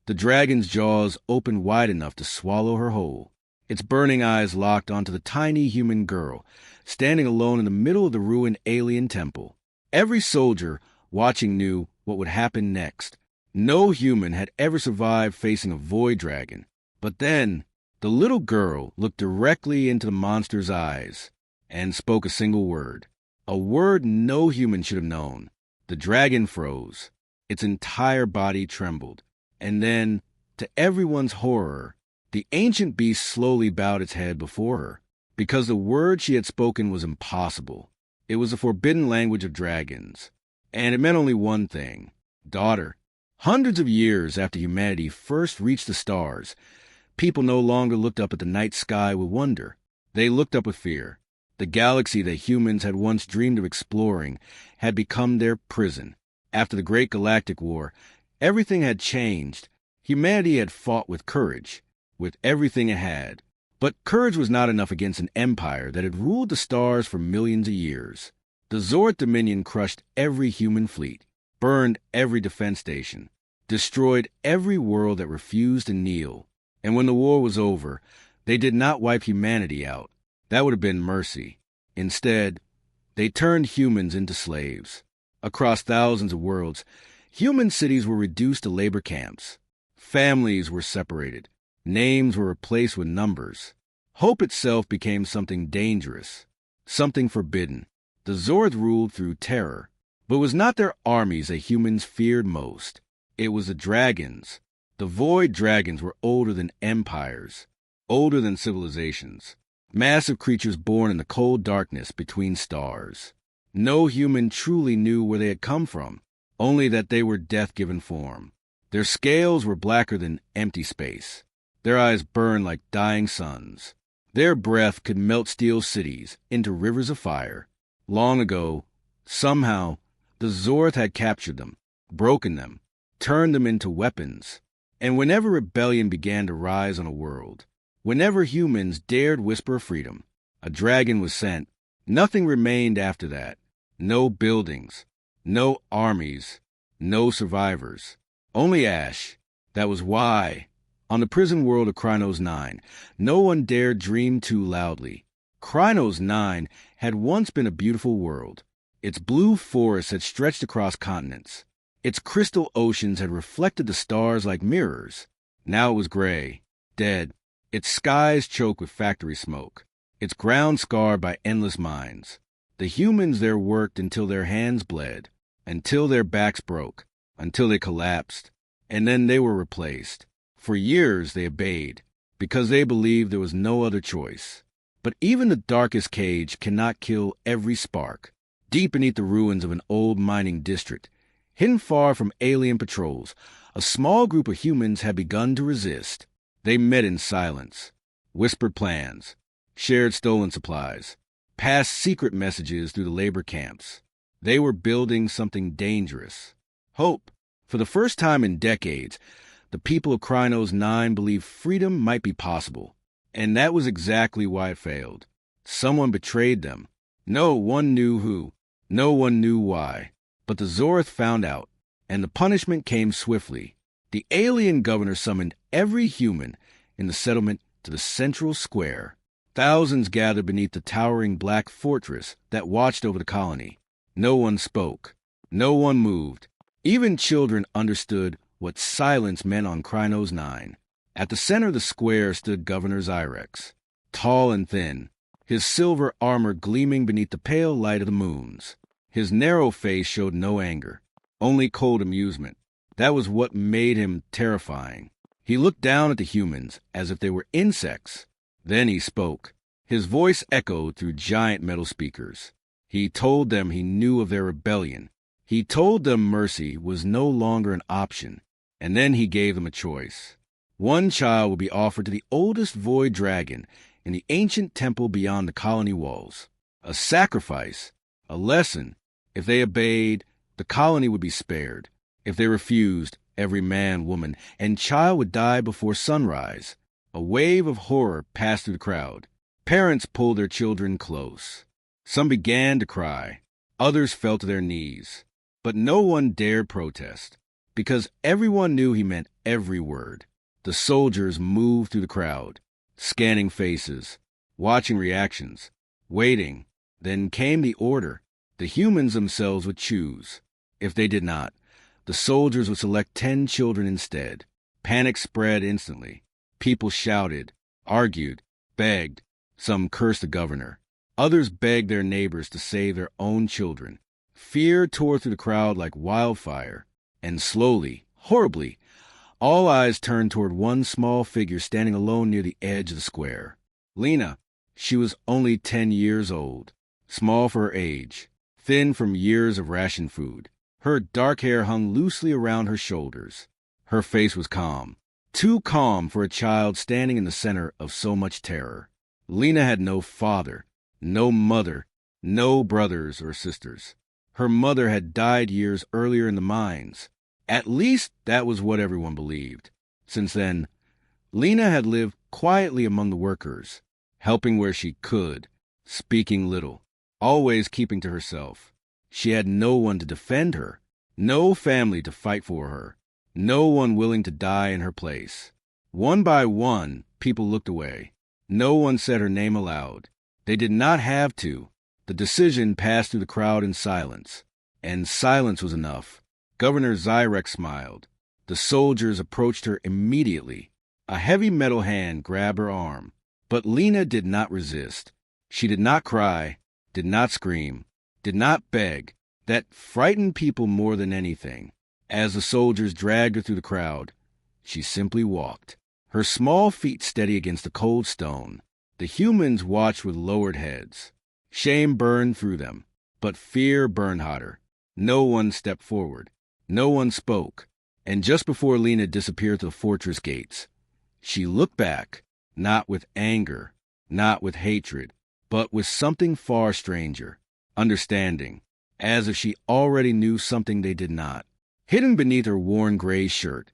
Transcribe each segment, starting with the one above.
The dragon's jaws opened wide enough to swallow her whole. Its burning eyes locked onto the tiny human girl, standing alone in the middle of the ruined alien temple. Every soldier watching knew what would happen next. No human had ever survived facing a void dragon. But then, the little girl looked directly into the monster's eyes and spoke a single word. A word no human should have known. The dragon froze. Its entire body trembled. And then, to everyone's horror, the ancient beast slowly bowed its head before her, because the word she had spoken was impossible. It was a forbidden language of dragons, and it meant only one thing: daughter. Hundreds of years after humanity first reached the stars, people no longer looked up at the night sky with wonder. They looked up with fear. The galaxy that humans had once dreamed of exploring had become their prison. After the Great Galactic War, everything had changed. Humanity had fought with courage, with everything it had. But courage was not enough against an empire that had ruled the stars for millions of years. The Zorth Dominion crushed every human fleet, burned every defense station, destroyed every world that refused to kneel. And when the war was over, they did not wipe humanity out. That would have been mercy. Instead, they turned humans into slaves. Across thousands of worlds, human cities were reduced to labor camps. Families were separated. Names were replaced with numbers. Hope itself became something dangerous, something forbidden. The Zorth ruled through terror, but it was not their armies that humans feared most. It was the dragons. The void dragons were older than empires, older than civilizations. Massive creatures born in the cold darkness between stars. No human truly knew where they had come from, only that they were death-given form. Their scales were blacker than empty space. Their eyes burned like dying suns. Their breath could melt steel cities into rivers of fire. Long ago, somehow, the Zorth had captured them, broken them, turned them into weapons. And whenever rebellion began to rise on a world, whenever humans dared whisper freedom, a dragon was sent. Nothing remained after that. No buildings, no armies, no survivors. Only ash. That was why, on the prison world of Krynos 9, no one dared dream too loudly. Krynos 9 had once been a beautiful world. Its blue forests had stretched across continents. Its crystal oceans had reflected the stars like mirrors. Now it was gray, dead. Its skies choked with factory smoke. Its ground scarred by endless mines. The humans there worked until their hands bled, until their backs broke, until they collapsed, and then they were replaced. For years they obeyed, because they believed there was no other choice. But even the darkest cage cannot kill every spark. Deep beneath the ruins of an old mining district, hidden far from alien patrols, a small group of humans had begun to resist. They met in silence, whispered plans, shared stolen supplies, passed secret messages through the labor camps. They were building something dangerous. Hope. For the first time in decades, the people of Krynos 9 believed freedom might be possible. And that was exactly why it failed. Someone betrayed them. No one knew who. No one knew why. But the Zorth found out, and the punishment came swiftly. The alien governor summoned every human in the settlement to the central square. Thousands gathered beneath the towering black fortress that watched over the colony. No one spoke. No one moved. Even children understood what silence meant on Krynos 9. At the center of the square stood Governor Zyrex, tall and thin, his silver armor gleaming beneath the pale light of the moons. His narrow face showed no anger, only cold amusement. That was what made him terrifying. He looked down at the humans as if they were insects. Then he spoke. His voice echoed through giant metal speakers. He told them he knew of their rebellion. He told them mercy was no longer an option. And then he gave them a choice. One child would be offered to the oldest void dragon in the ancient temple beyond the colony walls. A sacrifice, a lesson. If they obeyed, the colony would be spared. If they refused, every man, woman, and child would die before sunrise. A wave of horror passed through the crowd. Parents pulled their children close. Some began to cry. Others fell to their knees. But no one dared protest. because everyone knew he meant every word. The soldiers moved through the crowd, scanning faces, watching reactions, waiting. Then came the order. The humans themselves would choose. If they did not, the soldiers would select 10 children instead. Panic spread instantly. People shouted, argued, begged. Some cursed the governor. Others begged their neighbors to save their own children. Fear tore through the crowd like wildfire. And slowly, horribly, all eyes turned toward one small figure standing alone near the edge of the square. Lena. She was only 10 years old, small for her age, thin from years of ration food. Her dark hair hung loosely around her shoulders. Her face was calm, too calm for a child standing in the center of so much terror. Lena had no father, no mother, no brothers or sisters. Her mother had died years earlier in the mines. At least that was what everyone believed. Since then, Lena had lived quietly among the workers, helping where she could, speaking little, always keeping to herself. She had no one to defend her, no family to fight for her, no one willing to die in her place. One by one, people looked away. No one said her name aloud. They did not have to. The decision passed through the crowd in silence, and silence was enough. Governor Zyrek smiled. The soldiers approached her immediately. A heavy metal hand grabbed her arm. But Lena did not resist. She did not cry, did not scream, did not beg. That frightened people more than anything. As the soldiers dragged her through the crowd, she simply walked, her small feet steady against the cold stone. The humans watched with lowered heads. Shame burned through them, but fear burned hotter. No one stepped forward. No one spoke. And just before Lena disappeared to the fortress gates, she looked back, not with anger, not with hatred, but with something far stranger, understanding, as if she already knew something they did not. Hidden beneath her worn gray shirt,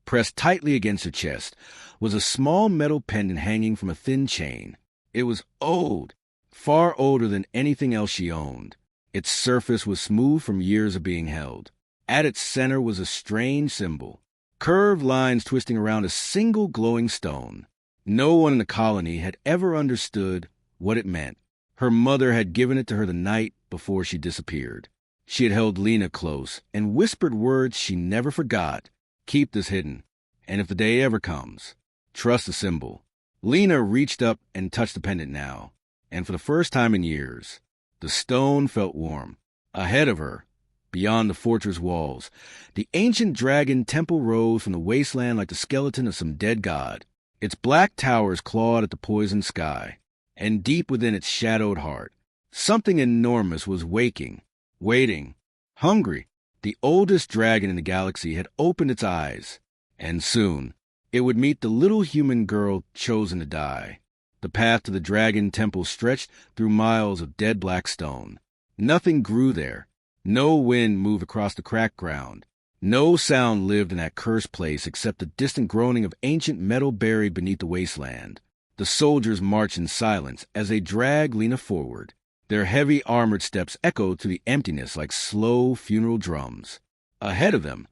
pressed tightly against her chest, was a small metal pendant hanging from a thin chain. It was old, far older than anything else she owned. Its surface was smooth from years of being held. At its center was a strange symbol, curved lines twisting around a single glowing stone. No one in the colony had ever understood what it meant. Her mother had given it to her the night before she disappeared. She had held Lena close and whispered words she never forgot. Keep this hidden, and if the day ever comes, trust the symbol. Lena reached up and touched the pendant now, and for the first time in years, the stone felt warm. Ahead of her, beyond the fortress walls, the ancient dragon temple rose from the wasteland like the skeleton of some dead god. Its black towers clawed at the poisoned sky, and deep within its shadowed heart, something enormous was waking, waiting, hungry. The oldest dragon in the galaxy had opened its eyes, and soon it would meet the little human girl chosen to die. The path to the dragon temple stretched through miles of dead black stone. Nothing grew there. No wind moved across the cracked ground. No sound lived in that cursed place except the distant groaning of ancient metal buried beneath the wasteland. The soldiers marched in silence as they dragged Lena forward. Their heavy armored steps echoed through the emptiness like slow funeral drums. Ahead of them,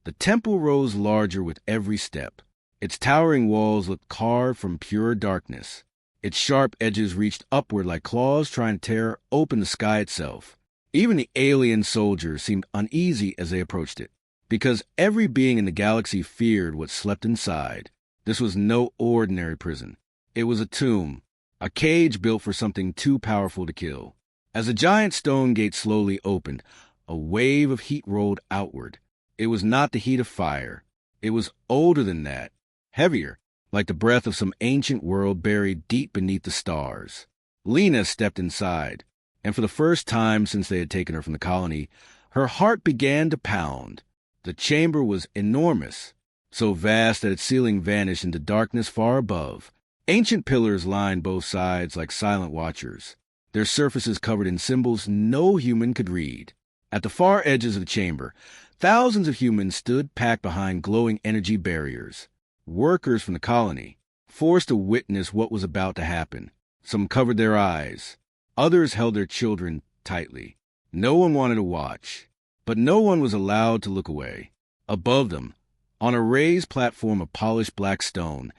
the temple rose larger with every step. Its towering walls looked carved from pure darkness. Its sharp edges reached upward like claws trying to tear open the sky itself. Even the alien soldiers seemed uneasy as they approached it, because every being in the galaxy feared what slept inside. This was no ordinary prison. It was a tomb, a cage built for something too powerful to kill. As the giant stone gate slowly opened, a wave of heat rolled outward. It was not the heat of fire. It was older than that, heavier, like the breath of some ancient world buried deep beneath the stars. Lena stepped inside, and for the first time since they had taken her from the colony, her heart began to pound. The chamber was enormous, so vast that its ceiling vanished into darkness far above. Ancient pillars lined both sides like silent watchers, their surfaces covered in symbols no human could read. At the far edges of the chamber, thousands of humans stood packed behind glowing energy barriers. Workers from the colony, forced to witness what was about to happen. Some covered their eyes. Others held their children tightly. No one wanted to watch, but no one was allowed to look away. Above them, on a raised platform of polished black stone,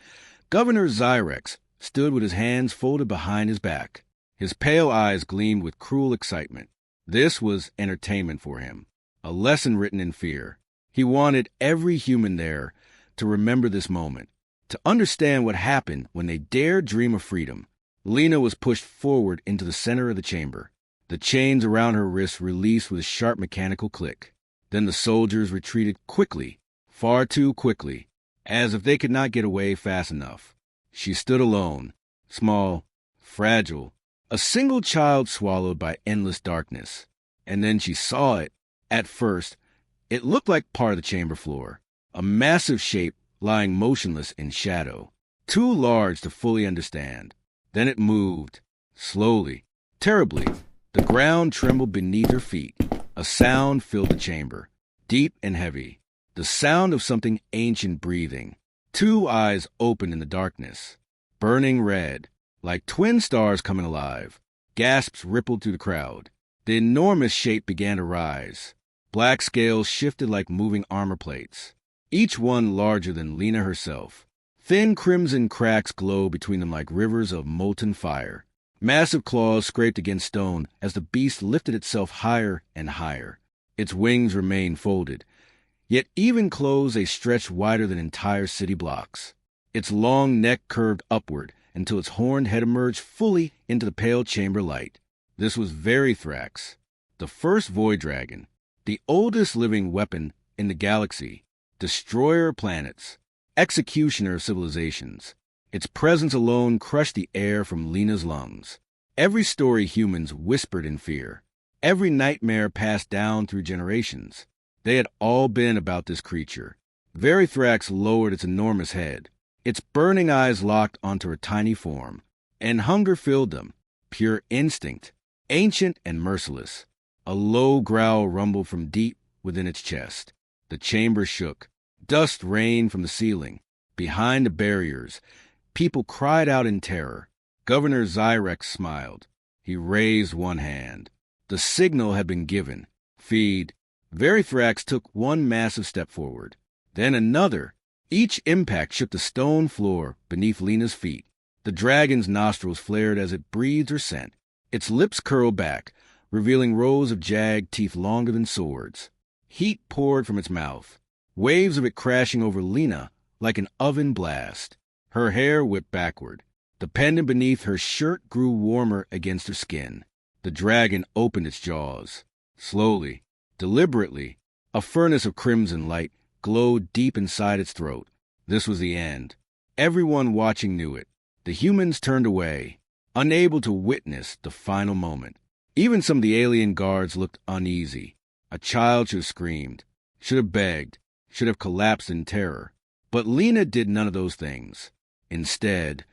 Governor Zyrex stood with his hands folded behind his back. His pale eyes gleamed with cruel excitement. This was entertainment for him, a lesson written in fear. He wanted every human there to remember this moment, to understand what happened when they dared dream of freedom. Lena was pushed forward into the center of the chamber. The chains around her wrists released with a sharp mechanical click. Then the soldiers retreated quickly, far too quickly, as if they could not get away fast enough. She stood alone, small, fragile, a single child swallowed by endless darkness. And then she saw it. At first, it looked like part of the chamber floor, a massive shape lying motionless in shadow, too large to fully understand. Then it moved, slowly, terribly. The ground trembled beneath her feet. A sound filled the chamber, deep and heavy, the sound of something ancient breathing. Two eyes opened in the darkness, burning red, like twin stars coming alive. Gasps rippled through the crowd. The enormous shape began to rise. Black scales shifted like moving armor plates, each one larger than Lena herself. Thin crimson cracks glowed between them like rivers of molten fire. Massive claws scraped against stone as the beast lifted itself higher and higher. Its wings remained folded, yet even closed they stretched wider than entire city blocks. Its long neck curved upward until its horned head emerged fully into the pale chamber light. This was Verithrax, the first void dragon, the oldest living weapon in the galaxy, destroyer of planets, executioner of civilizations. Its presence alone crushed the air from Lena's lungs. Every story humans whispered in fear. Every nightmare passed down through generations. They had all been about this creature. Verithrax lowered its enormous head. Its burning eyes locked onto her tiny form, and hunger filled them, pure instinct, ancient and merciless. A low growl rumbled from deep within its chest. The chamber shook. Dust rained from the ceiling. Behind the barriers, people cried out in terror. Governor Zyrex smiled. He raised one hand. The signal had been given. Feed. Verithrax took one massive step forward, then another. Each impact shook the stone floor beneath Lena's feet. The dragon's nostrils flared as it breathed her scent. Its lips curled back, revealing rows of jagged teeth longer than swords. Heat poured from its mouth, waves of it crashing over Lena like an oven blast. Her hair whipped backward. The pendant beneath her shirt grew warmer against her skin. The dragon opened its jaws. Slowly, deliberately, a furnace of crimson light glowed deep inside its throat. This was the end. Everyone watching knew it. The humans turned away, unable to witness the final moment. Even some of the alien guards looked uneasy. A child should have screamed, should have begged, should have collapsed in terror. But Lena did none of those things. Instead,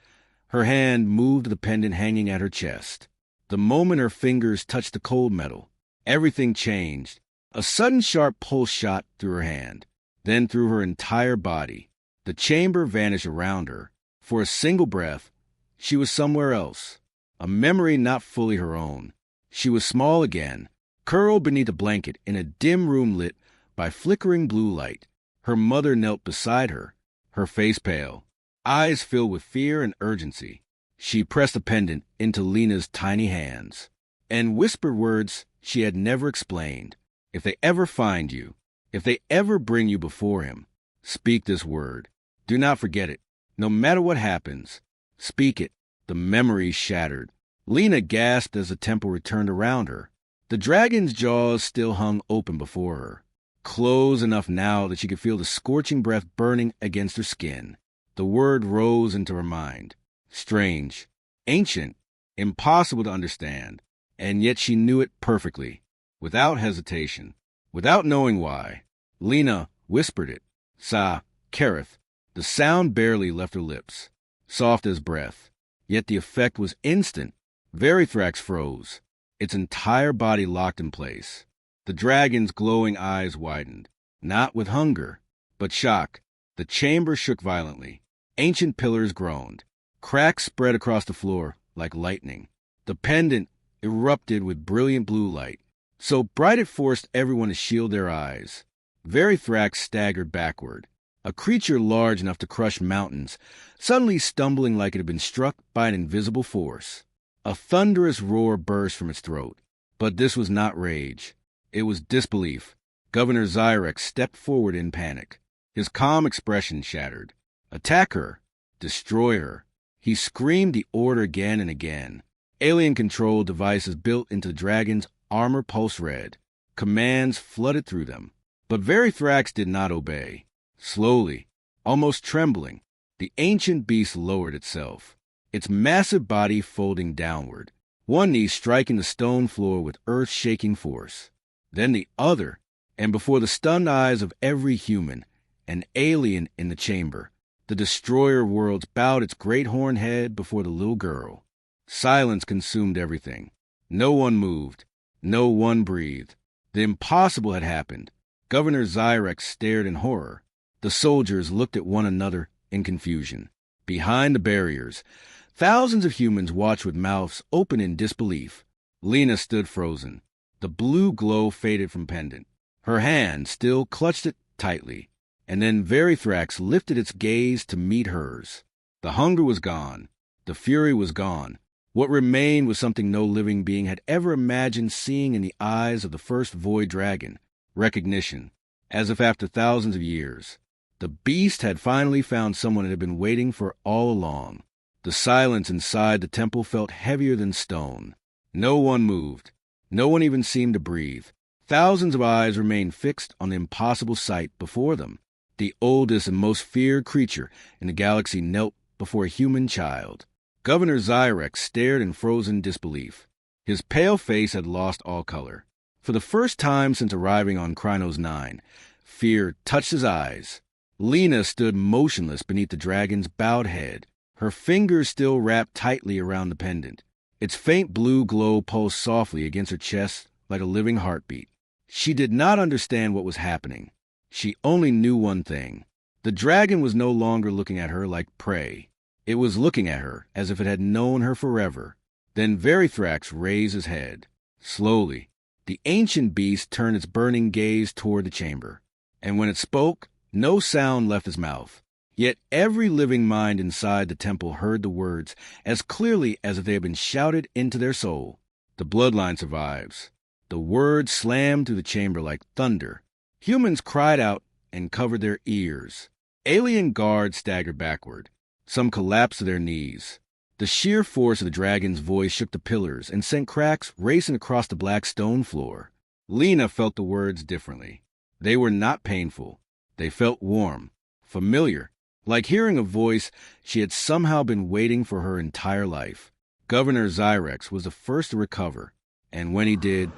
her hand moved to the pendant hanging at her chest. The moment her fingers touched the cold metal, everything changed. A sudden sharp pulse shot through her hand, then through her entire body. The chamber vanished around her. For a single breath, she was somewhere else, a memory not fully her own. She was small again, curled beneath a blanket in a dim room lit by flickering blue light. Her mother knelt beside her, her face pale, eyes filled with fear and urgency. She pressed the pendant into Lena's tiny hands and whispered words she had never explained. If they ever find you, if they ever bring you before him, speak this word. Do not forget it. No matter what happens, speak it. The memory shattered. Lena gasped as the temple returned around her. The dragon's jaws still hung open before her, closed enough now that she could feel the scorching breath burning against her skin. The word rose into her mind. Strange, ancient, impossible to understand, and yet she knew it perfectly, without hesitation, without knowing why. Lena whispered it. Kareth. The sound barely left her lips, soft as breath, yet the effect was instant. Verithrax froze, its entire body locked in place. The dragon's glowing eyes widened, not with hunger, but shock. The chamber shook violently. Ancient pillars groaned. Cracks spread across the floor like lightning. The pendant erupted with brilliant blue light, so bright it forced everyone to shield their eyes. Verythrax staggered backward. A creature large enough to crush mountains, suddenly stumbling like it had been struck by an invisible force. A thunderous roar burst from its throat. But this was not rage. It was disbelief. Governor Xyrex stepped forward in panic. His calm expression shattered. Attack her. Destroy her. He screamed the order again and again. Alien control devices built into the dragon's armor pulsed red. Commands flooded through them. But Verythrax did not obey. Slowly, almost trembling, the ancient beast lowered itself, its massive body folding downward, one knee striking the stone floor with earth-shaking force. Then the other, and before the stunned eyes of every human, an alien in the chamber, the destroyer worlds bowed its great horned head before the little girl. Silence consumed everything. No one moved. No one breathed. The impossible had happened. Governor Xyrex stared in horror. The soldiers looked at one another in confusion. Behind the barriers, thousands of humans watched with mouths open in disbelief. Lena stood frozen. The blue glow faded from pendant. Her hand still clutched it tightly. And then Verythrax lifted its gaze to meet hers. The hunger was gone. The fury was gone. What remained was something no living being had ever imagined seeing in the eyes of the first void dragon. Recognition. As if after thousands of years, the beast had finally found someone it had been waiting for all along. The silence inside the temple felt heavier than stone. No one moved. No one even seemed to breathe. Thousands of eyes remained fixed on the impossible sight before them. The oldest and most feared creature in the galaxy knelt before a human child. Governor Xyrex stared in frozen disbelief. His pale face had lost all color. For the first time since arriving on Krynos 9, fear touched his eyes. Lena stood motionless beneath the dragon's bowed head, her fingers still wrapped tightly around the pendant. Its faint blue glow pulsed softly against her chest like a living heartbeat. She did not understand what was happening. She only knew one thing. The dragon was no longer looking at her like prey. It was looking at her as if it had known her forever. Then Verythrax raised his head. Slowly, the ancient beast turned its burning gaze toward the chamber. And when it spoke, no sound left his mouth. Yet every living mind inside the temple heard the words as clearly as if they had been shouted into their soul. The bloodline survives. The words slammed through the chamber like thunder. Humans cried out and covered their ears. Alien guards staggered backward. Some collapsed to their knees. The sheer force of the dragon's voice shook the pillars and sent cracks racing across the black stone floor. Lena felt the words differently. They were not painful. They felt warm, familiar, like hearing a voice she had somehow been waiting for her entire life. Governor Xyrex was the first to recover, and when he did,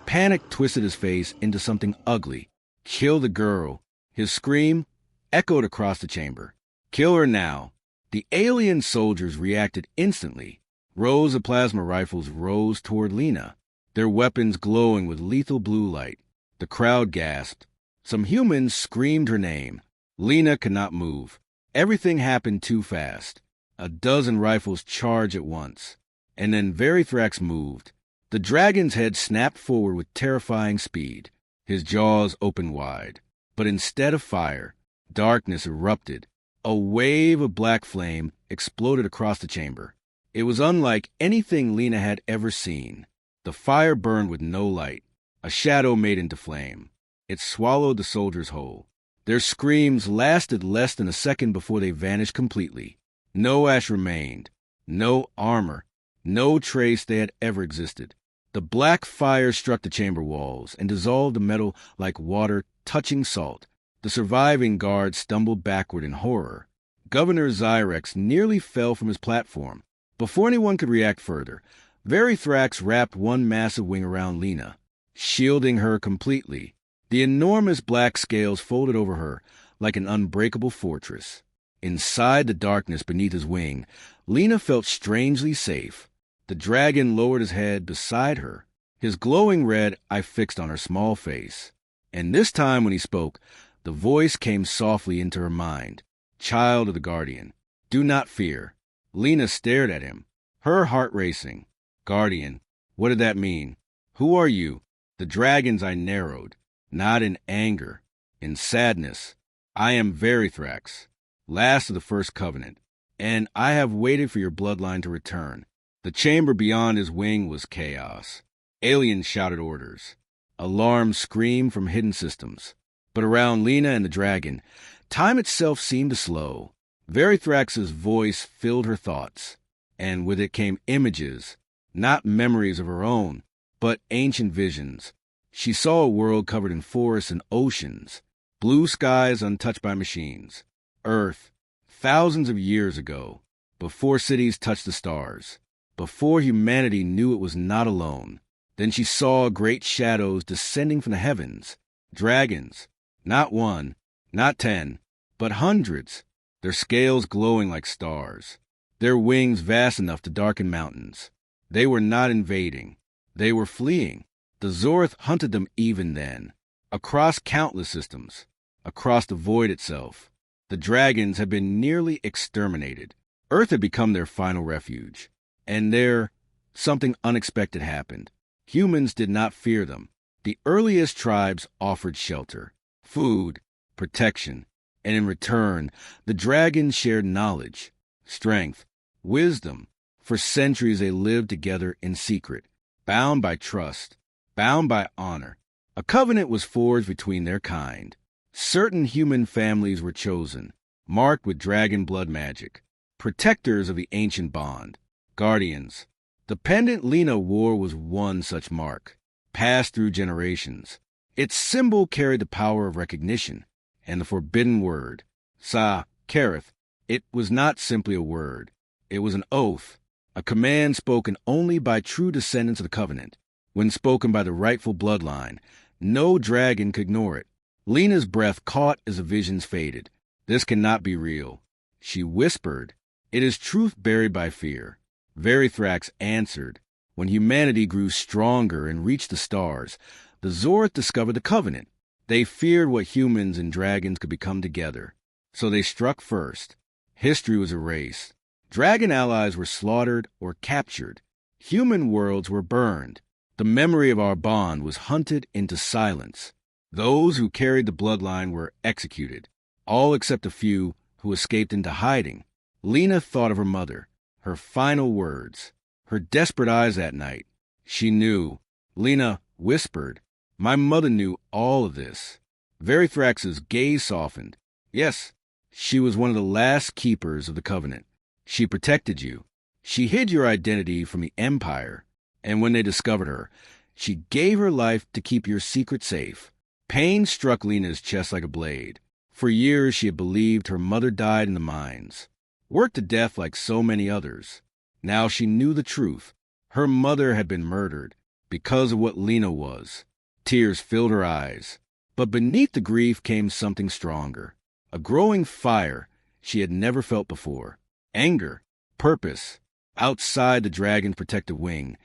panic twisted his face into something ugly. Kill the girl. His scream echoed across the chamber. Kill her now. The alien soldiers reacted instantly. Rows of plasma rifles rose toward Lena, their weapons glowing with lethal blue light. The crowd gasped. Some humans screamed her name. Lena could not move. Everything happened too fast. A dozen rifles charged at once. And then Verythrax moved. The dragon's head snapped forward with terrifying speed. His jaws opened wide. But instead of fire, darkness erupted. A wave of black flame exploded across the chamber. It was unlike anything Lena had ever seen. The fire burned with no light. A shadow made into flame. It swallowed the soldiers whole. Their screams lasted less than a second before they vanished completely. No ash remained. No armor. No trace they had ever existed. The black fire struck the chamber walls and dissolved the metal like water touching salt. The surviving guards stumbled backward in horror. Governor Xyrex nearly fell from his platform. Before anyone could react further, Verythrax wrapped one massive wing around Lena, shielding her completely. The enormous black scales folded over her like an unbreakable fortress. Inside the darkness beneath his wing, Lena felt strangely safe. The dragon lowered his head beside her, his glowing red eye fixed on her small face. And this time when he spoke, the voice came softly into her mind. Child of the Guardian, do not fear. Lena stared at him, her heart racing. Guardian, what did that mean? Who are you? The dragon's eye narrowed, not in anger, In sadness, I am Verithrax, last of the first covenant, and I have waited for your bloodline to return. The chamber beyond his wing was chaos. Aliens shouted orders. Alarms screamed from hidden systems. But around Lena and the dragon, time itself seemed to slow. Verithrax's voice filled her thoughts, and with it came images, not memories of her own, but ancient visions. She saw a world covered in forests and oceans, blue skies untouched by machines, Earth, thousands of years ago, before cities touched the stars, before humanity knew it was not alone. Then she saw great shadows descending from the heavens, dragons, not one, not 10, but hundreds, their scales glowing like stars, their wings vast enough to darken mountains. They were not invading, they were fleeing. The Zorth hunted them even then, across countless systems, across the void itself. The dragons had been nearly exterminated. Earth had become their final refuge. And there, something unexpected happened. Humans did not fear them. The earliest tribes offered shelter, food, protection, and in return, the dragons shared knowledge, strength, wisdom. For centuries they lived together in secret, bound by trust, bound by honor. A covenant was forged between their kind. Certain human families were chosen, marked with dragon blood magic, protectors of the ancient bond, guardians. The pendant Lena wore was one such mark, passed through generations. Its symbol carried the power of recognition and the forbidden word, Sa-Kareth. It was not simply a word. It was an oath, a command spoken only by true descendants of the covenant. When spoken by the rightful bloodline, no dragon could ignore it. Lena's breath caught as the visions faded. This cannot be real. She whispered, "It is truth buried by fear." Verithrax answered, "When humanity grew stronger and reached the stars, the Zorth discovered the covenant. They feared what humans and dragons could become together. So they struck first. History was erased. Dragon allies were slaughtered or captured. Human worlds were burned. The memory of our bond was hunted into silence. Those who carried the bloodline were executed, all except a few who escaped into hiding." Lena thought of her mother, her final words, her desperate eyes that night. She knew. Lena whispered, "My mother knew all of this." Verithrax's gaze softened. "Yes, she was one of the last keepers of the covenant. She protected you. She hid your identity from the Empire. And when they discovered her, she gave her life to keep your secret safe." Pain struck Lena's chest like a blade. For years she had believed her mother died in the mines, worked to death like so many others. Now she knew the truth. Her mother had been murdered because of what Lena was. Tears filled her eyes. But beneath the grief came something stronger, a growing fire she had never felt before. Anger, purpose. Outside the dragon's protective wing,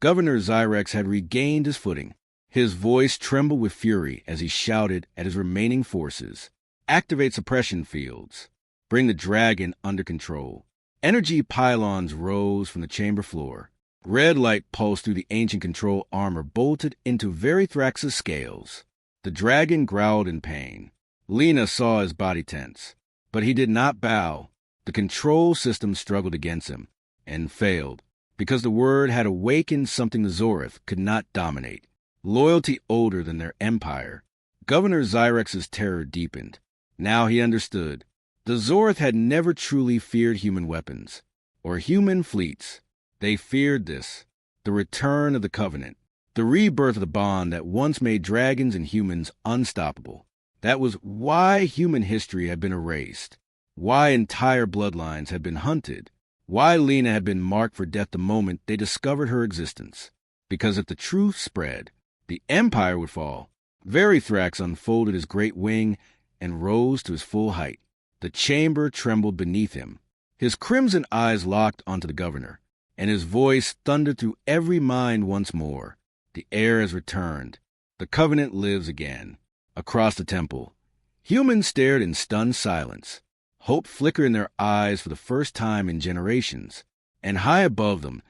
Governor Zyrex had regained his footing. His voice trembled with fury as he shouted at his remaining forces. "Activate suppression fields. Bring the dragon under control." Energy pylons rose from the chamber floor. Red light pulsed through the ancient control armor bolted into Verithrax's scales. The dragon growled in pain. Lena saw his body tense, but he did not bow. The control system struggled against him, and failed, because the word had awakened something the Zorth could not dominate. Loyalty older than their empire. Governor Zyrex's terror deepened. Now he understood. The Zorth had never truly feared human weapons, or human fleets. They feared this, the return of the covenant, the rebirth of the bond that once made dragons and humans unstoppable. That was why human history had been erased, why entire bloodlines had been hunted, why Lena had been marked for death the moment they discovered her existence. Because if the truth spread, the Empire would fall. Verithrax unfolded his great wing and rose to his full height. The chamber trembled beneath him. His crimson eyes locked onto the governor, and his voice thundered through every mind once more. The heir has returned. The covenant lives again. Across the temple, humans stared in stunned silence. Hope flickered in their eyes for the first time in generations. And high above them,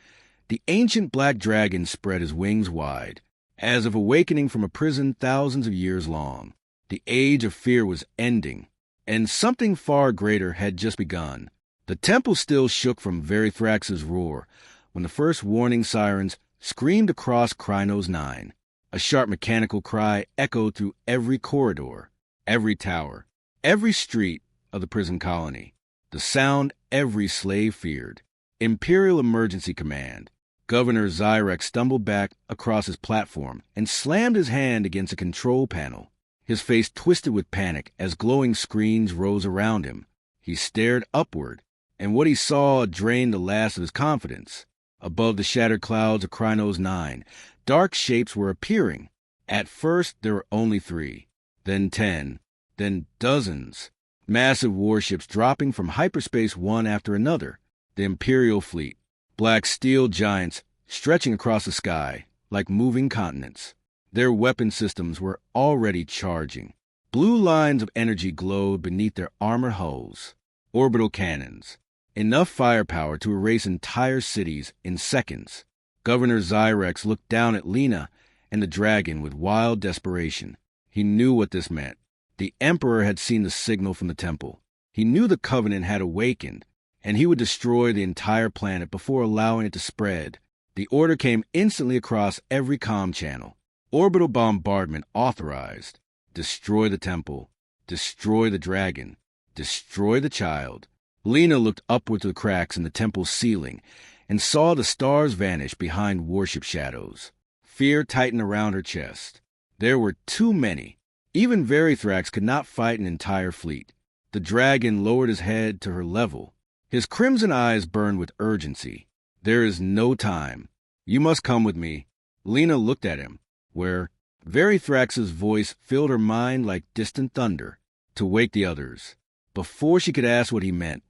the ancient black dragon spread his wings wide, as if awakening from a prison thousands of years long. The age of fear was ending, and something far greater had just begun. The temple still shook from Verithrax's roar when the first warning sirens screamed across Krynos 9. A sharp mechanical cry echoed through every corridor, every tower, every street of the prison colony. The sound every slave feared. Imperial Emergency Command. Governor Xyrex stumbled back across his platform and slammed his hand against a control panel. His face twisted with panic as glowing screens rose around him. He stared upward, and what he saw drained the last of his confidence. Above the shattered clouds of Krynos 9, dark shapes were appearing. At first, there were only 3, then 10, then dozens. Massive warships dropping from hyperspace one after another. The Imperial fleet, black steel giants stretching across the sky like moving continents. Their weapon systems were already charging. Blue lines of energy glowed beneath their armor hulls. Orbital cannons. Enough firepower to erase entire cities in seconds. Governor Xyrex looked down at Lena and the dragon with wild desperation. He knew what this meant. The Emperor had seen the signal from the temple. He knew the Covenant had awakened, and he would destroy the entire planet before allowing it to spread. The order came instantly across every comm channel. Orbital bombardment authorized. Destroy the temple. Destroy the dragon. Destroy the child. Lena looked upward to the cracks in the temple's ceiling and saw the stars vanish behind warship shadows. Fear tightened around her chest. There were too many. Even Verithrax could not fight an entire fleet. The dragon lowered his head to her level. His crimson eyes burned with urgency. There is no time. You must come with me. Lena looked at him, where Verithrax's voice filled her mind like distant thunder, to wake the others. Before she could ask what he meant,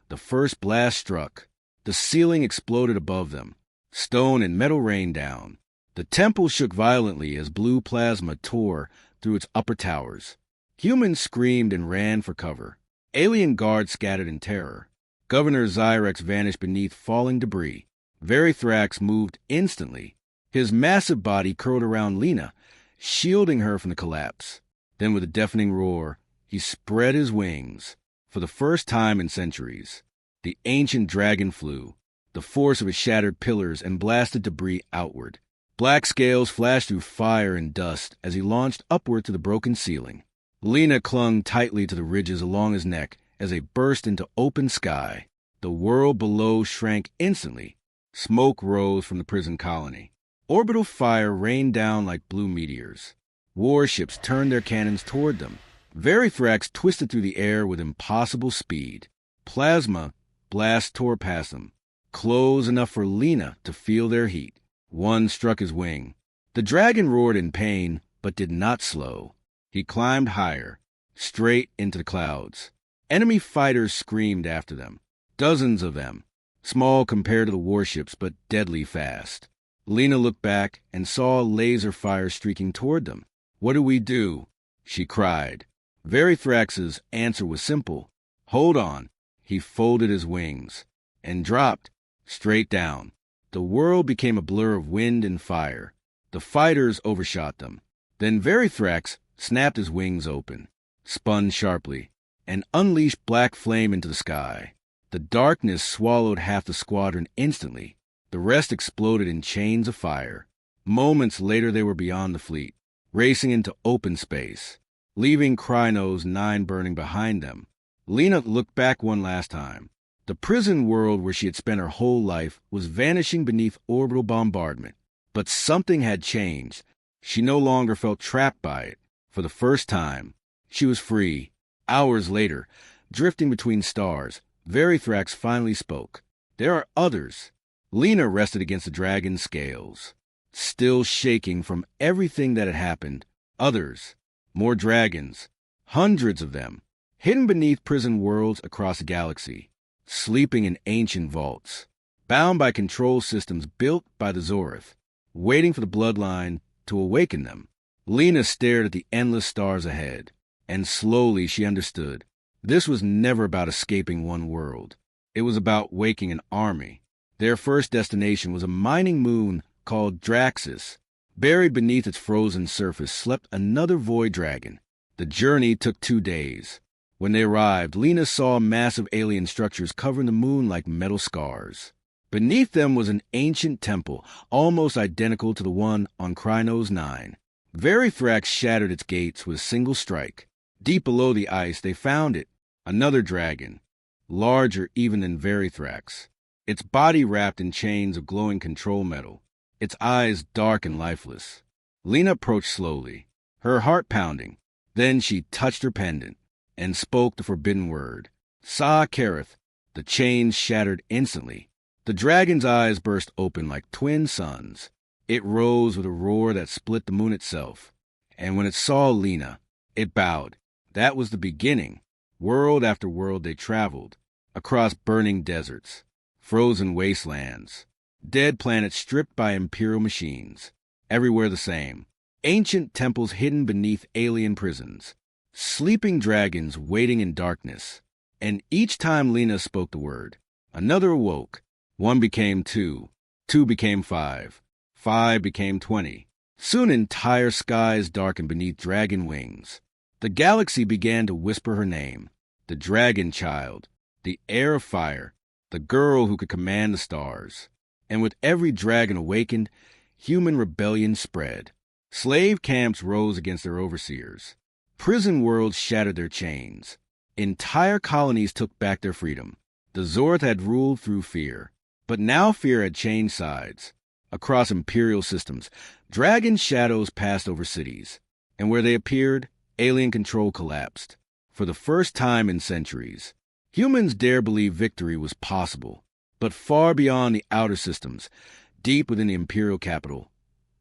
the first blast struck. The ceiling exploded above them. Stone and metal rained down. The temple shook violently as blue plasma tore through its upper towers. Humans screamed and ran for cover. Alien guards scattered in terror. Governor Xyrex vanished beneath falling debris. Verithrax moved instantly. His massive body curled around Lena, shielding her from the collapse. Then with a deafening roar, he spread his wings. For the first time in centuries, the ancient dragon flew, the force of its shattered pillars and blasted debris outward. Black scales flashed through fire and dust as he launched upward to the broken ceiling. Lena clung tightly to the ridges along his neck as they burst into open sky. The world below shrank instantly. Smoke rose from the prison colony. Orbital fire rained down like blue meteors. Warships turned their cannons toward them. Verithrax twisted through the air with impossible speed. Plasma blasts tore past them, close enough for Lena to feel their heat. One struck his wing. The dragon roared in pain, but did not slow. He climbed higher, straight into the clouds. Enemy fighters screamed after them. Dozens of them, small compared to the warships, but deadly fast. Lena looked back and saw laser fire streaking toward them. "What do we do?" she cried. Verithrax's answer was simple. "Hold on." He folded his wings and dropped straight down. The world became a blur of wind and fire. The fighters overshot them. Then Verithrax snapped his wings open, spun sharply, and unleashed black flame into the sky. The darkness swallowed half the squadron instantly. The rest exploded in chains of fire. Moments later they were beyond the fleet, racing into open space, leaving Krynos 9 burning behind them. Lena looked back one last time. The prison world where she had spent her whole life was vanishing beneath orbital bombardment. But something had changed. She no longer felt trapped by it. For the first time, she was free. Hours later, drifting between stars, Verithrax finally spoke. "There are others." Lena rested against the dragon's scales, still shaking from everything that had happened. Others. More dragons. Hundreds of them. Hidden beneath prison worlds across the galaxy. Sleeping in ancient vaults. Bound by control systems built by the Zorith. Waiting for the bloodline to awaken them. Lena stared at the endless stars ahead. And slowly she understood. This was never about escaping one world. It was about waking an army. Their first destination was a mining moon called Draxus. Buried beneath its frozen surface slept another void dragon. The journey took 2 days. When they arrived, Lena saw massive alien structures covering the moon like metal scars. Beneath them was an ancient temple, almost identical to the one on Krynos 9. Verithrax shattered its gates with a single strike. Deep below the ice, they found it, another dragon, larger even than Verithrax, its body wrapped in chains of glowing control metal, its eyes dark and lifeless. Lena approached slowly, her heart pounding. Then she touched her pendant and spoke the forbidden word. Sa Kareth. The chains shattered instantly. The dragon's eyes burst open like twin suns. It rose with a roar that split the moon itself. And when it saw Lena, it bowed. That was the beginning. World after world they traveled, across burning deserts, frozen wastelands, dead planets stripped by imperial machines, everywhere the same. Ancient temples hidden beneath alien prisons, sleeping dragons waiting in darkness. And each time Lena spoke the word, another awoke. 1 became 2, 2 became 5, 5 became 20. Soon entire skies darkened beneath dragon wings. The galaxy began to whisper her name, the dragon child, the heir of fire, the girl who could command the stars. And with every dragon awakened, human rebellion spread. Slave camps rose against their overseers. Prison worlds shattered their chains. Entire colonies took back their freedom. The Zorth had ruled through fear. But now fear had changed sides. Across imperial systems, dragon shadows passed over cities. And where they appeared, alien control collapsed. For the first time in centuries, humans dare believe victory was possible. But far beyond the outer systems, deep within the imperial capital,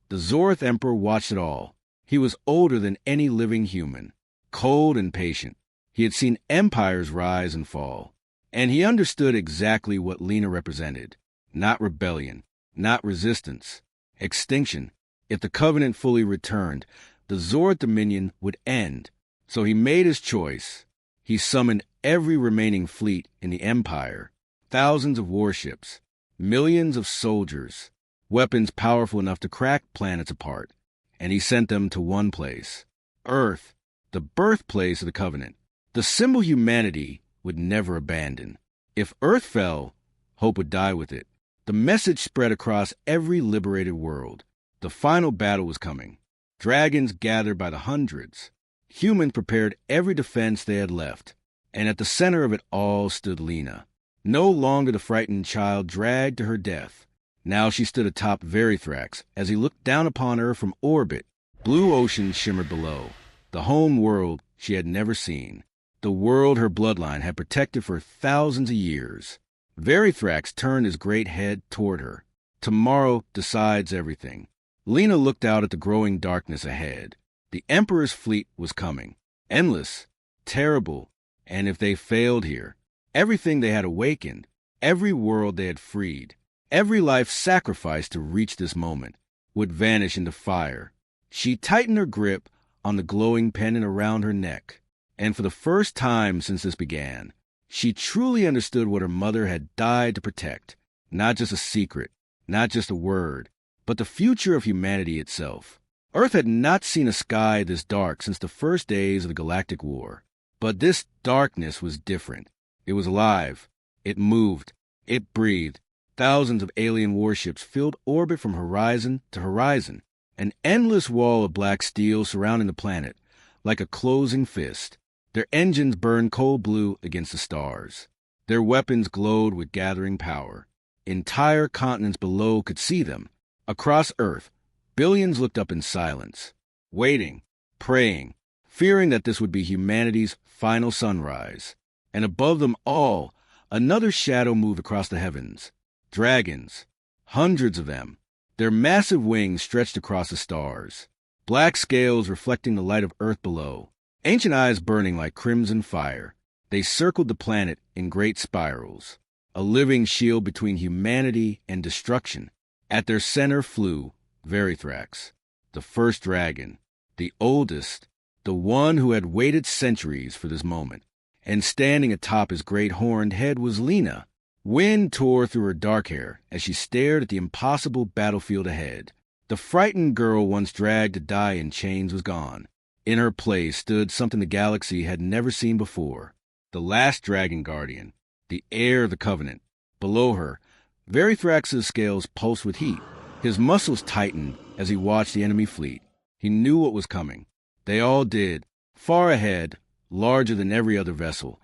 the Zorth Emperor watched it all. He was older than any living human, cold and patient. He had seen empires rise and fall, and he understood exactly what Lena represented. Not rebellion, not resistance, extinction. If the Covenant fully returned, the Zorth dominion would end. So he made his choice. He summoned every remaining fleet in the Empire, thousands of warships, millions of soldiers, weapons powerful enough to crack planets apart, and he sent them to one place, Earth, the birthplace of the Covenant, the symbol humanity would never abandon. If Earth fell, hope would die with it. The message spread across every liberated world. The final battle was coming. Dragons gathered by the hundreds. Humans prepared every defense they had left. And at the center of it all stood Lena. No longer the frightened child dragged to her death. Now she stood atop Verithrax as he looked down upon her from orbit. Blue oceans shimmered below. The home world she had never seen. The world her bloodline had protected for thousands of years. Verithrax turned his great head toward her. Tomorrow decides everything. Lena looked out at the growing darkness ahead. The Emperor's fleet was coming. Endless, terrible, and if they failed here, everything they had awakened, every world they had freed, every life sacrificed to reach this moment, would vanish into fire. She tightened her grip on the glowing pendant around her neck, and for the first time since this began, she truly understood what her mother had died to protect. Not just a secret, not just a word, but the future of humanity itself. Earth had not seen a sky this dark since the first days of the Galactic War. But this darkness was different. It was alive. It moved. It breathed. Thousands of alien warships filled orbit from horizon to horizon, an endless wall of black steel surrounding the planet, like a closing fist. Their engines burned cold blue against the stars. Their weapons glowed with gathering power. Entire continents below could see them. Across Earth, billions looked up in silence, waiting, praying, fearing that this would be humanity's final sunrise. And above them all, another shadow moved across the heavens. Dragons, hundreds of them, their massive wings stretched across the stars, black scales reflecting the light of Earth below, ancient eyes burning like crimson fire. They circled the planet in great spirals, a living shield between humanity and destruction. At their center flew Verithrax, the first dragon, the oldest, the one who had waited centuries for this moment. And standing atop his great horned head was Lena. Wind tore through her dark hair as she stared at the impossible battlefield ahead. The frightened girl once dragged to die in chains was gone. In her place stood something the galaxy had never seen before. The last Dragon Guardian, the heir of the Covenant. Below her, Verithrax's scales pulsed with heat. His muscles tightened as he watched the enemy fleet. He knew what was coming. They all did. Far ahead, larger than every other vessel,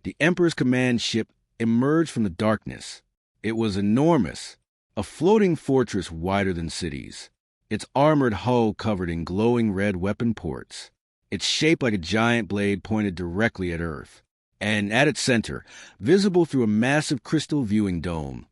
the Emperor's command ship emerged from the darkness. It was enormous, a floating fortress wider than cities, its armored hull covered in glowing red weapon ports, its shape like a giant blade pointed directly at Earth. And at its center, visible through a massive crystal viewing dome,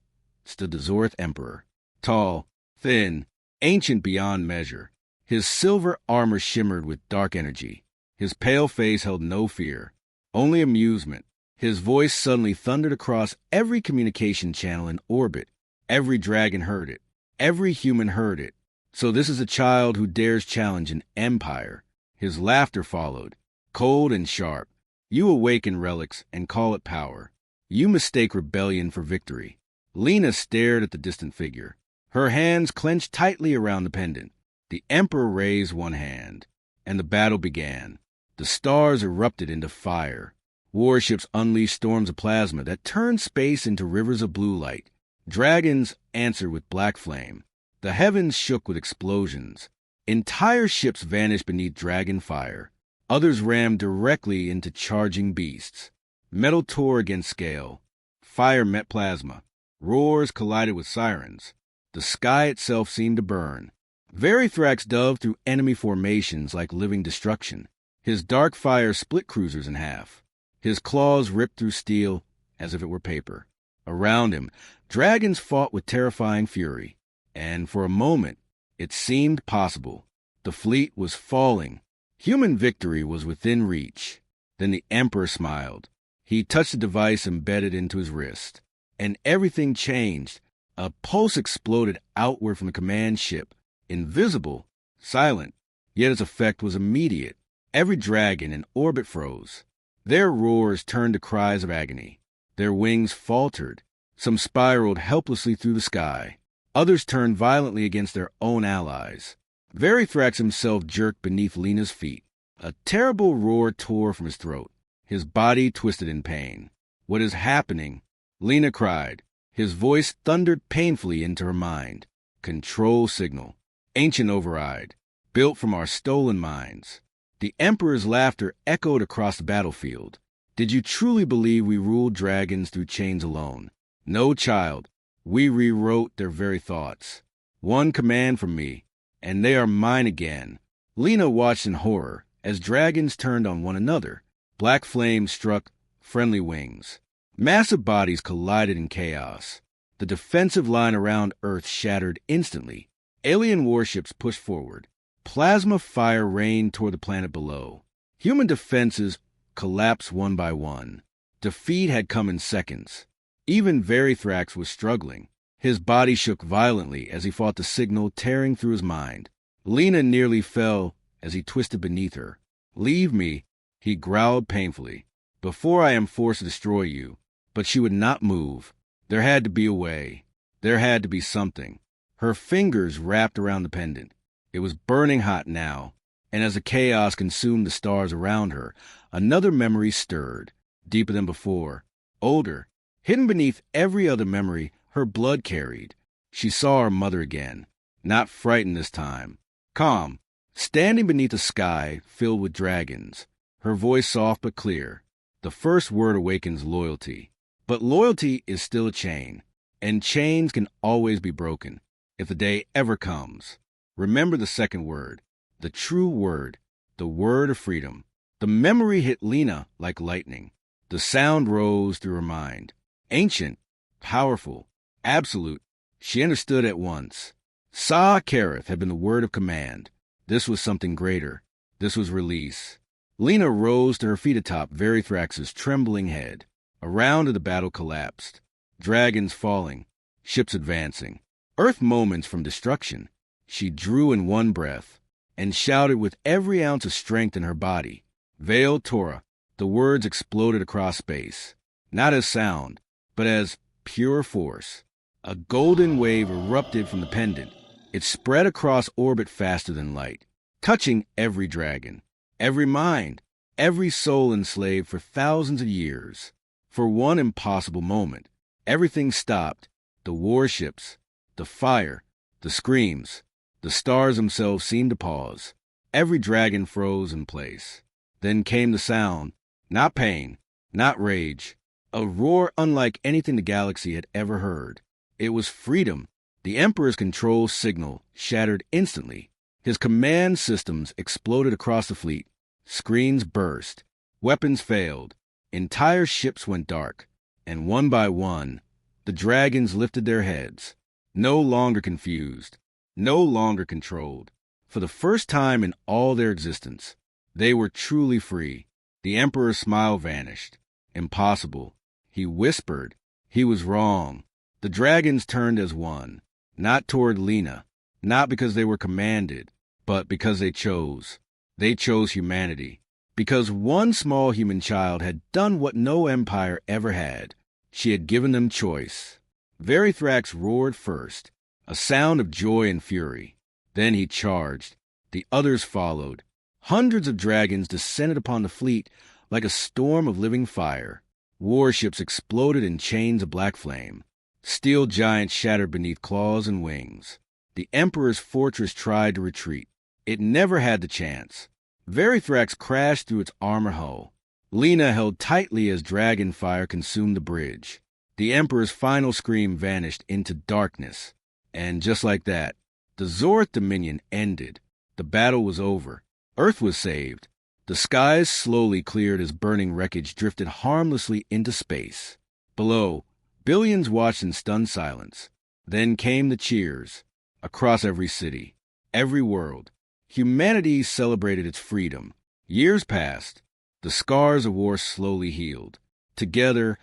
stood the Zorth Emperor. Tall, thin, ancient beyond measure. His silver armor shimmered with dark energy. His pale face held no fear, only amusement. His voice suddenly thundered across every communication channel in orbit. Every dragon heard it. Every human heard it. So this is a child who dares challenge an empire. His laughter followed, cold and sharp. You awaken relics and call it power. You mistake rebellion for victory. Lena stared at the distant figure, her hands clenched tightly around the pendant. The Emperor raised one hand, and the battle began. The stars erupted into fire. Warships unleashed storms of plasma that turned space into rivers of blue light. Dragons answered with black flame. The heavens shook with explosions. Entire ships vanished beneath dragon fire. Others rammed directly into charging beasts. Metal tore against scale. Fire met plasma. Roars collided with sirens. The sky itself seemed to burn. Verithrax dove through enemy formations like living destruction. His dark fire split cruisers in half. His claws ripped through steel as if it were paper. Around him, dragons fought with terrifying fury. And for a moment, it seemed possible. The fleet was falling. Human victory was within reach. Then the Emperor smiled. He touched the device embedded into his wrist. And everything changed. A pulse exploded outward from the command ship. Invisible, silent, yet its effect was immediate. Every dragon in orbit froze. Their roars turned to cries of agony. Their wings faltered. Some spiraled helplessly through the sky. Others turned violently against their own allies. Verithrax himself jerked beneath Lena's feet. A terrible roar tore from his throat. His body twisted in pain. What is happening? Lena cried. His voice thundered painfully into her mind. Control signal. Ancient override. Built from our stolen minds. The Emperor's laughter echoed across the battlefield. Did you truly believe we ruled dragons through chains alone? No, child. We rewrote their very thoughts. One command from me, and they are mine again. Lena watched in horror as dragons turned on one another. Black flames struck friendly wings. Massive bodies collided in chaos. The defensive line around Earth shattered instantly. Alien warships pushed forward. Plasma fire rained toward the planet below. Human defenses collapsed one by one. Defeat had come in seconds. Even Verithrax was struggling. His body shook violently as he fought the signal tearing through his mind. Lena nearly fell as he twisted beneath her. Leave me, he growled painfully, before I am forced to destroy you. But she would not move. There had to be a way. There had to be something. Her fingers wrapped around the pendant. It was burning hot now, and as the chaos consumed the stars around her, another memory stirred, deeper than before, older. Hidden beneath every other memory, her blood carried. She saw her mother again, not frightened this time, calm, standing beneath a sky filled with dragons, her voice soft but clear. The first word awakens loyalty. But loyalty is still a chain, and chains can always be broken, if the day ever comes. Remember the second word, the true word, the word of freedom. The memory hit Lena like lightning. The sound rose through her mind. Ancient, powerful, absolute. She understood at once. Sa-Kareth had been the word of command. This was something greater. This was release. Lena rose to her feet atop Verithrax's trembling head. A round of the battle collapsed. Dragons falling, ships advancing. Earth moments from destruction. She drew in one breath and shouted with every ounce of strength in her body. Veil Torah. The words exploded across space, not as sound, but as pure force. A golden wave erupted from the pendant. It spread across orbit faster than light, touching every dragon. every mind, every soul enslaved for thousands of years. For one impossible moment, everything stopped. The warships, the fire, the screams, the stars themselves seemed to pause. Every dragon froze in place. Then came the sound, not pain, not rage, a roar unlike anything the galaxy had ever heard. It was freedom. The Emperor's control signal shattered instantly. His command systems exploded across the fleet. Screens burst. Weapons failed. Entire ships went dark. And one by one, the dragons lifted their heads, no longer confused, no longer controlled. For the first time in all their existence, they were truly free. The Emperor's smile vanished. Impossible. He whispered. He was wrong. The dragons turned as one, not toward Lena, not because they were commanded, but because they chose. They chose humanity. Because one small human child had done what no empire ever had. She had given them choice. Verithrax roared first, a sound of joy and fury. Then he charged. The others followed. Hundreds of dragons descended upon the fleet like a storm of living fire. Warships exploded in chains of black flame. Steel giants shattered beneath claws and wings. The Emperor's fortress tried to retreat. It never had the chance. Verithrax crashed through its armor hull. Lena held tightly as dragon fire consumed the bridge. The Emperor's final scream vanished into darkness. And just like that, the Zorth Dominion ended. The battle was over. Earth was saved. The skies slowly cleared as burning wreckage drifted harmlessly into space. Below, billions watched in stunned silence. Then came the cheers. Across every city, every world, humanity celebrated its freedom. Years passed. The scars of war slowly healed. Together,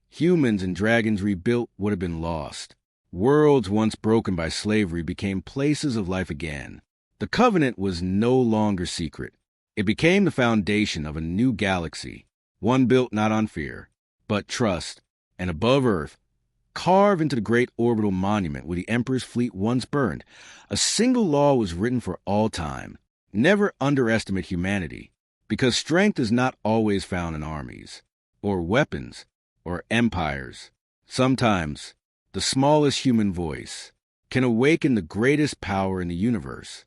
humans and dragons rebuilt what had been lost. Worlds once broken by slavery became places of life again. The Covenant was no longer secret. It became the foundation of a new galaxy, one built not on fear, but trust, and above Earth, carved into the great orbital monument where the Emperor's fleet once burned, a single law was written for all time. Never underestimate humanity, because strength is not always found in armies, or weapons, or empires. Sometimes, the smallest human voice can awaken the greatest power in the universe.